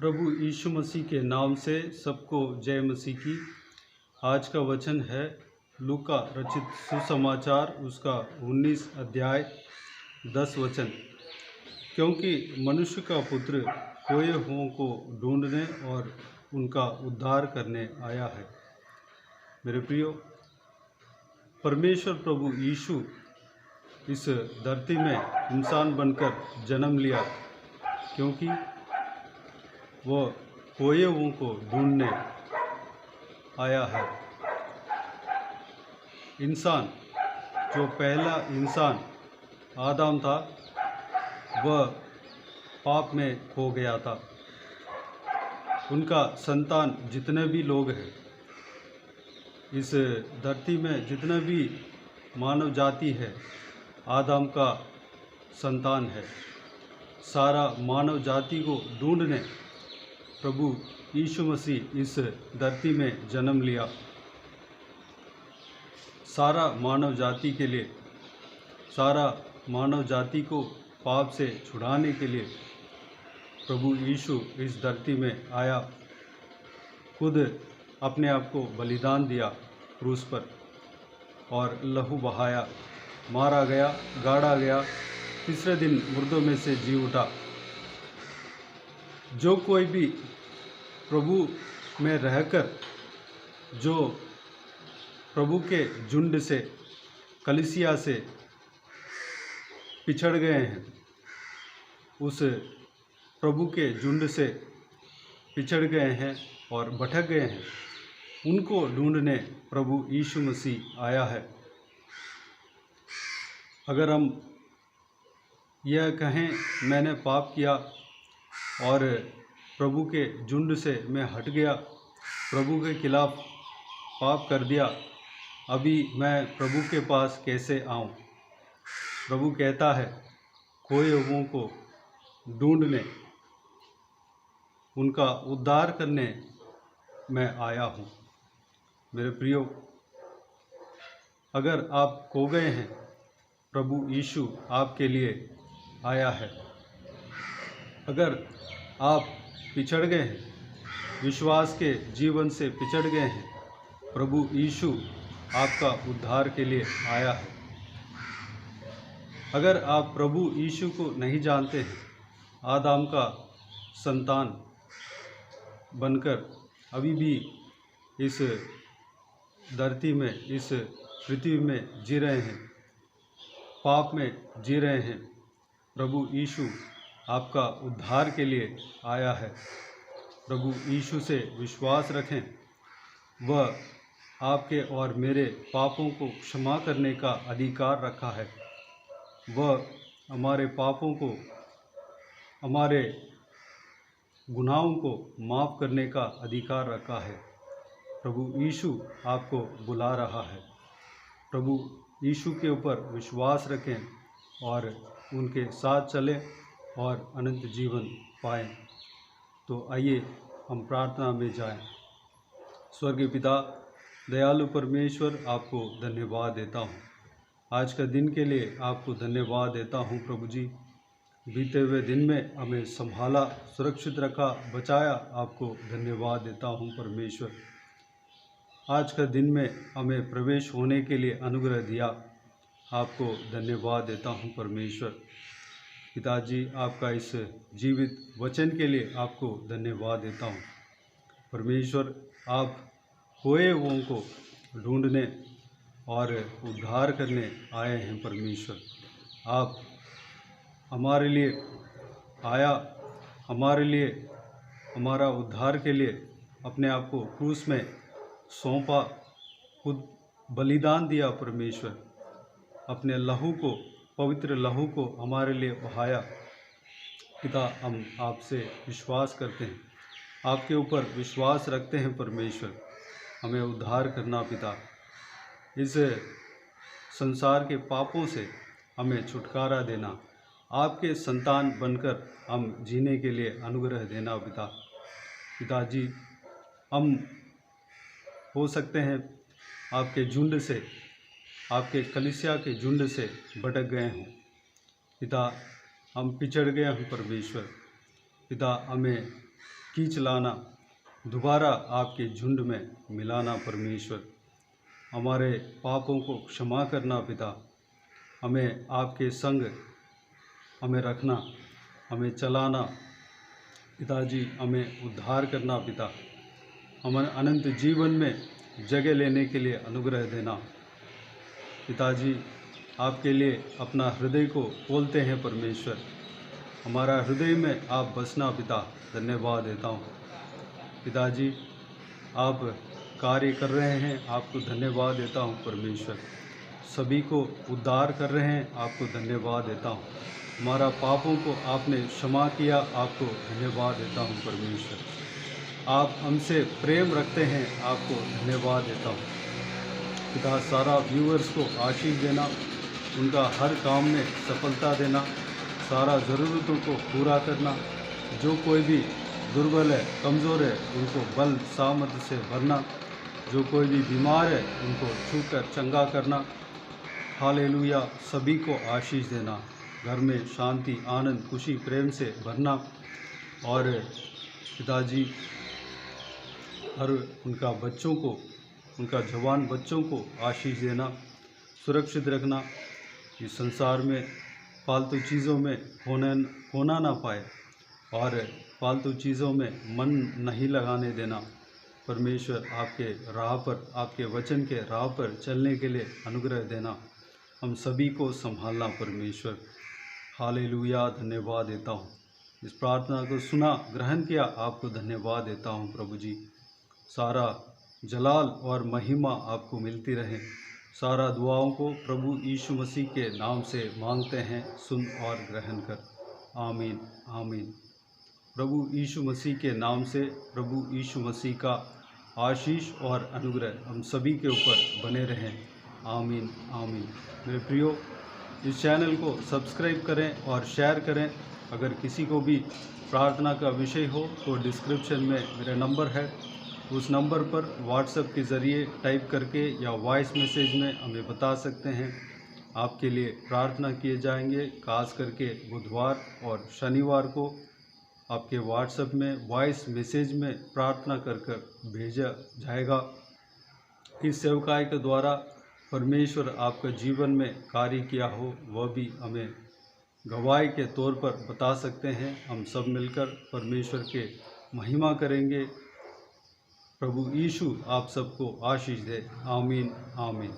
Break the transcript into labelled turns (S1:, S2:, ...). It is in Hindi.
S1: प्रभु यीशु मसीह के नाम से सबको जय मसीह की। आज का वचन है लूका रचित सुसमाचार उसका 19 अध्याय 10 वचन। क्योंकि मनुष्य का पुत्र खोए हुओं को ढूंढने और उनका उद्धार करने आया है। मेरे प्रियो, परमेश्वर प्रभु यीशु इस धरती में इंसान बनकर जन्म लिया क्योंकि वह खोए हुओं को ढूंढने आया है। इंसान, जो पहला इंसान आदम था, वह पाप में खो गया था। उनका संतान जितने भी लोग हैं, इस धरती में जितने भी मानव जाति है, आदम का संतान है। सारा मानव जाति को ढूंढने प्रभु यीशु मसीह इस धरती में जन्म लिया। सारा मानव जाति के लिए, सारा मानव जाति को पाप से छुड़ाने के लिए प्रभु यीशु इस धरती में आया। खुद अपने आप को बलिदान दिया क्रूस पर और लहू बहाया, मारा गया, गाड़ा गया, तीसरे दिन मुर्दों में से जी उठा। जो कोई भी प्रभु में रहकर जो प्रभु के झुंड से, कलीसिया से पिछड़ गए हैं, उस प्रभु के झुंड से पिछड़ गए हैं और भटक गए हैं, उनको ढूंढने प्रभु यीशु मसीह आया है। अगर हम यह कहें मैंने पाप किया और प्रभु के झुंड से मैं हट गया, प्रभु के खिलाफ पाप कर दिया, अभी मैं प्रभु के पास कैसे आऊं? प्रभु कहता है खोए हुओं को ढूंढने, उनका उद्धार करने मैं आया हूं। मेरे प्रियो, अगर आप खो गए हैं, प्रभु यीशु आपके लिए आया है। अगर आप पिछड़ गए हैं, विश्वास के जीवन से पिछड़ गए हैं, प्रभु यीशु आपका उद्धार के लिए आया है। अगर आप प्रभु यीशु को नहीं जानते हैं, आदम का संतान बनकर अभी भी इस धरती में, इस पृथ्वी में जी रहे हैं, पाप में जी रहे हैं, प्रभु यीशु आपका उद्धार के लिए आया है। प्रभु यीशु से विश्वास रखें। वह आपके और मेरे पापों को क्षमा करने का अधिकार रखा है। वह हमारे पापों को, हमारे गुनाहों को माफ़ करने का अधिकार रखा है। प्रभु यीशु आपको बुला रहा है। प्रभु यीशु के ऊपर विश्वास रखें और उनके साथ चलें और अनंत जीवन पाएं। तो आइए हम प्रार्थना में जाएं। स्वर्गीय पिता, दयालु परमेश्वर, आपको धन्यवाद देता हूं। आज का दिन के लिए आपको धन्यवाद देता हूं प्रभु जी। बीते हुए दिन में हमें संभाला, सुरक्षित रखा, बचाया, आपको धन्यवाद देता हूं परमेश्वर। आज का दिन में हमें प्रवेश होने के लिए अनुग्रह दिया, आपको धन्यवाद देता हूं परमेश्वर। पिताजी, आपका इस जीवित वचन के लिए आपको धन्यवाद देता हूं परमेश्वर। आप खोए हुओं को ढूंढने और उद्धार करने आए हैं परमेश्वर। आप हमारे लिए आया, हमारे लिए, हमारा उद्धार के लिए अपने आप को क्रूस में सौंपा, खुद बलिदान दिया परमेश्वर। अपने लहू को, पवित्र लहू को हमारे लिए बहाया। पिता, हम आपसे विश्वास करते हैं, आपके ऊपर विश्वास रखते हैं परमेश्वर। हमें उद्धार करना पिता, इस संसार के पापों से हमें छुटकारा देना, आपके संतान बनकर हम जीने के लिए अनुग्रह देना पिता। पिताजी, हम हो सकते हैं आपके झुंड से, आपके कलीसिया के झुंड से भटक गए हों पिता, हम पिछड़ गए हैं परमेश्वर। पिता, हमें खींच लाना, दोबारा आपके झुंड में मिलाना परमेश्वर। हमारे पापों को क्षमा करना पिता, हमें आपके संग हमें रखना, हमें चलाना पिताजी, हमें उद्धार करना पिता, हमें अनंत जीवन में जगह लेने के लिए अनुग्रह देना पिताजी। आपके लिए अपना हृदय को खोलते हैं परमेश्वर, हमारा हृदय में आप बसना पिता, धन्यवाद देता हूँ पिताजी। आप कार्य कर रहे हैं, आपको धन्यवाद देता हूँ परमेश्वर। सभी को उद्धार कर रहे हैं, आपको धन्यवाद देता हूँ। हमारा पापों को आपने क्षमा किया, आपको धन्यवाद देता हूँ परमेश्वर। आप हमसे प्रेम रखते हैं, आपको धन्यवाद देता हूँ पिता। सारा व्यूअर्स को आशीष देना, उनका हर काम में सफलता देना, सारा ज़रूरतों को पूरा करना। जो कोई भी दुर्बल है, कमज़ोर है, उनको बल सामर्थ्य से भरना। जो कोई भी बीमार है, उनको छूकर चंगा करना। हालेलुया। सभी को आशीष देना, घर में शांति, आनंद, खुशी, प्रेम से भरना। और पिताजी हर उनका बच्चों को, उनका जवान बच्चों को आशीष देना, सुरक्षित रखना। इस संसार में फालतू चीज़ों में होना ना पाए और फालतू चीज़ों में मन नहीं लगाने देना परमेश्वर। आपके राह पर, आपके वचन के राह पर चलने के लिए अनुग्रह देना, हम सभी को संभालना परमेश्वर। हालेलुया। धन्यवाद देता हूँ, इस प्रार्थना को सुना, ग्रहण किया, आपको धन्यवाद देता हूँ प्रभु जी। सारा जलाल और महिमा आपको मिलती रहे। सारा दुआओं को प्रभु यीशु मसीह के नाम से मांगते हैं, सुन और ग्रहण कर। आमीन आमीन। प्रभु यीशु मसीह के नाम से प्रभु यीशु मसीह का आशीष और अनुग्रह हम सभी के ऊपर बने रहें। आमीन आमीन। मेरे प्रियो, इस चैनल को सब्सक्राइब करें और शेयर करें। अगर किसी को भी प्रार्थना का विषय हो तो डिस्क्रिप्शन में मेरा नंबर है, उस नंबर पर व्हाट्सएप के ज़रिए टाइप करके या वॉइस मैसेज में हमें बता सकते हैं। आपके लिए प्रार्थना किए जाएंगे। खास करके बुधवार और शनिवार को आपके व्हाट्सएप में वॉइस मैसेज में प्रार्थना कर भेजा जाएगा। इस सेवकाई के द्वारा परमेश्वर आपका जीवन में कार्य किया हो, वह भी हमें गवाही के तौर पर बता सकते हैं। हम सब मिलकर परमेश्वर के महिमा करेंगे। प्रभु यीशु आप सबको आशीष दे। आमीन आमीन।